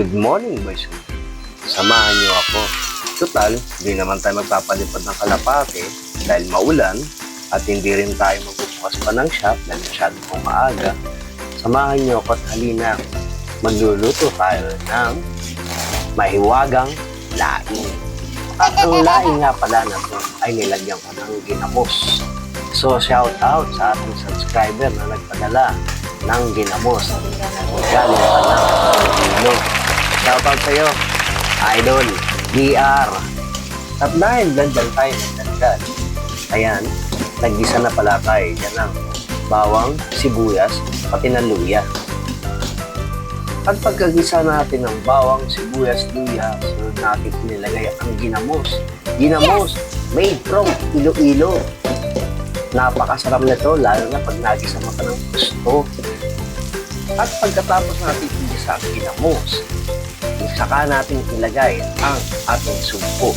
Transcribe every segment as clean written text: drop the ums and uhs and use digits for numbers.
Good morning, boys. Samahan niyo ako. Total, hindi naman tayo magpapalipad ng kalapate dahil maulan at hindi rin tayo magbubukas pa ng shop dahil masyado pong maaga. Samahan niyo ako at halina. Magluluto tayo ng mahiwagang laing. At ang laing nga pala na ito ay nilagyan ko ng ginamos. So, shout out sa ating subscriber na nagpadala ng ginamos. Galing pa ng kilo. Shout out sa'yo, Idol, DR. At dahil dyan tayo nagdagdag, ayan, naggisa na pala tayo dyan ng bawang, sibuyas, pati ng luya. At pagkagisa natin ng bawang, sibuyas, luya, sunod natin nilagay ang ginamos. Ginamos, made from Iloilo. Napakasarap na ito, lalo na pag nagisa mo ka ng gusto. At pagkatapos natin igisa ang ginamos, saka natin ilagay ang ating sugpo.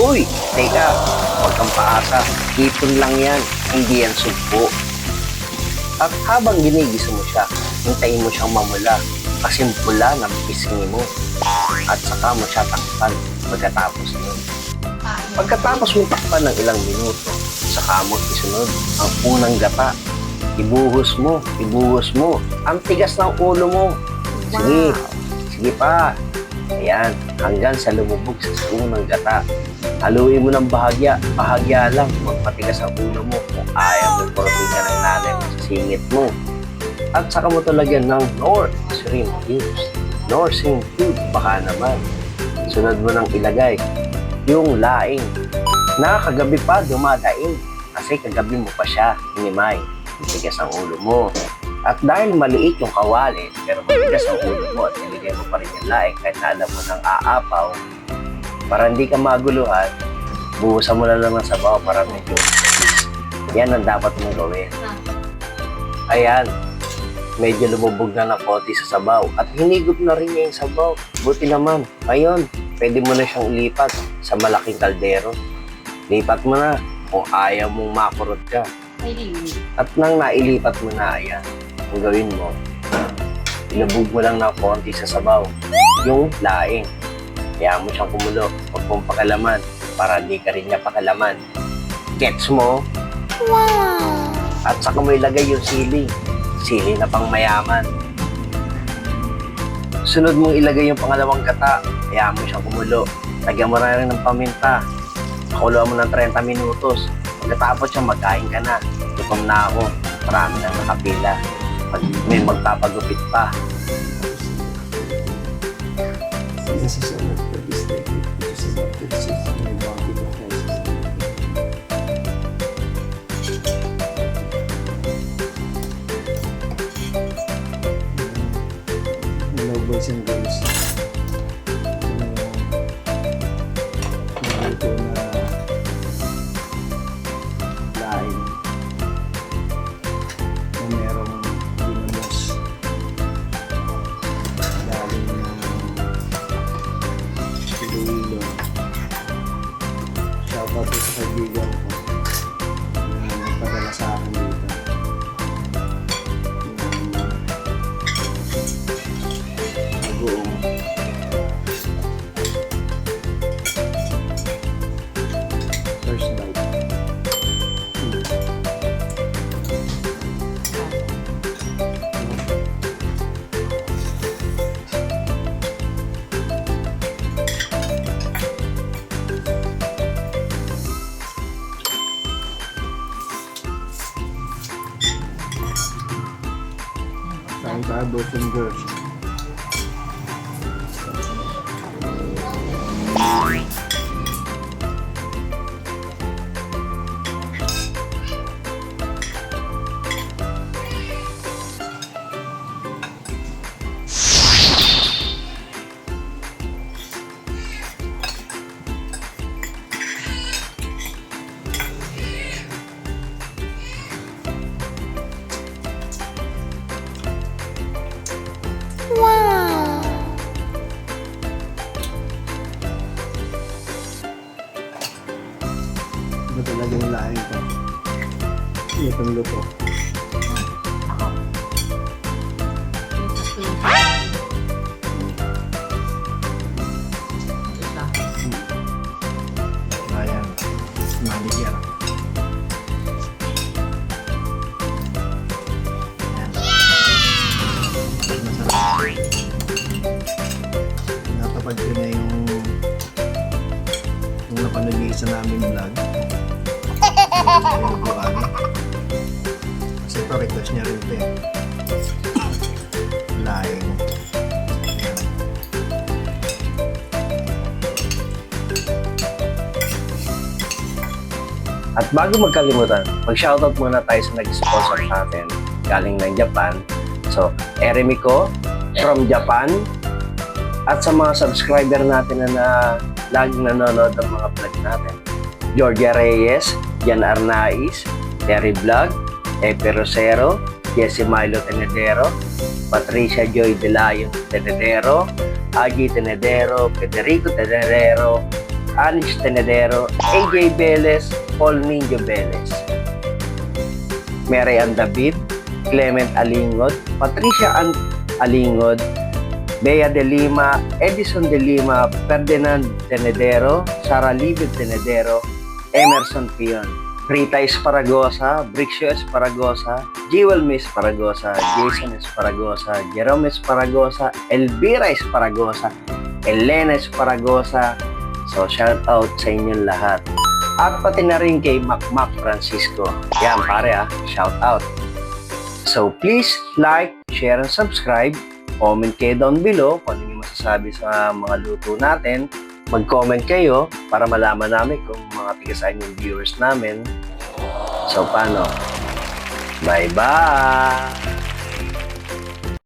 Uy, teka, huwag kang paasa. Ipon lang yan, hindi yan sugpo. At habang ginigisa mo siya, hintayin mo siyang mamula kasi pula ng pisngi mo. At saka mo siya takpan pagkatapos nun. Pagkatapos mo takpan ng ilang minuto, saka mo isunod ang unang gata. Ibuhos mo. Ang tigas ng ulo mo. Sige, sige pa. Ayan, hanggang sa lumubog sa unang gata. Haluin mo ng bahagya lang. Magpatigas ang ulo mo. Kung ayaw mo, porting ka ng nanay mo sa singit mo. At saka mo ito lagyan ng North Shrimp Cubes. North Shrimp Cube, baka naman. Sunod mo nang ilagay yung laing na kagabi pa dumadaing. Kasi kagabi mo pa siya hinimay. Matigas ang ulo mo. At dahil maliit yung kawali, pero matigas ang ulo mo at nilagay mo pa rin yung laing kahit alam mo ng aapaw, para hindi ka maguluhan, buhusan mo na lang ng sabaw para medyo yan ang dapat mong gawin. Ayan, medyo lumubog na ng konti sa sabaw at hinigop na rin niya yung sabaw. Buti naman. Ngayon, pwede mo na siyang ilipat sa malaking kaldero. Lipat mo na kung ayaw mong makurot ka. At nang nailipat mo na, ayan, ang gawin mo, ilubog mo lang ng konti sa sabaw yung laing. Kaya mo siyang kumulo, huwag mong pakalaman para di ka rin niya pakalaman. Gets mo? Wow! At saka mo ilagay yung sili na pang mayaman. Sunod mong ilagay yung pangalawang gata, kaya mo siyang kumulo. Lagyan mo na rin ng paminta. Pakuluan mo ng 30 minutos. Pagkatapos siya, magkain ka na. Gutom na ako. Marami nang nakapila. May magpapagupit pa. Hello boys and girls. Ito na laing na merong ginamos galing ng Iloilo. Shoutout po sa kaibigan ko na nagpadala sa akin dito. Bagoong first bite. Kain tayo boys and girls. Ito talaga yung laing ko. Itong luto. napanood yung isa namin vlog. Kasi ito, request niya rin ito eh. Laing. Ayan. At bago magkalimutan, mag-shoutout muna tayo sa nag-sponsor sa atin galing ng Japan. So, Eremiko from Japan at sa mga subscriber natin na laging nanonood ng mga vlog natin. Georgia Reyes, Jan Arnaiz, Terry Vlog, Epe Rosero, Jesse Milo Tenedero, Patricia Joy De Leon Tenedero, Agi Tenedero, Federico Tenedero, Anish Tenedero, AJ Velez, Paul Ninjo Velez, Mary Ann David, Clement Alingod, Patricia Ann Alingod, Bea de Lima, Edison de Lima, Ferdinand Tenedero, Sara Libid Tenedero, Emerson Pion, Rita Esparagosa, Brixio Esparagosa, Jewel Miss Esparagosa, Jason Esparagosa, Jerome Esparagosa, Elvira Esparagosa, Elena Esparagosa. So, shout out sa inyong lahat. At pati na rin kay Mac Francisco. Yan pare shout out. So, please like, share, and subscribe. Comment kayo down below kung ano yung masasabi sa mga luto natin. Mag-comment kayo para malaman namin kung mga tigasaan yung viewers namin. So, paano? Bye-bye!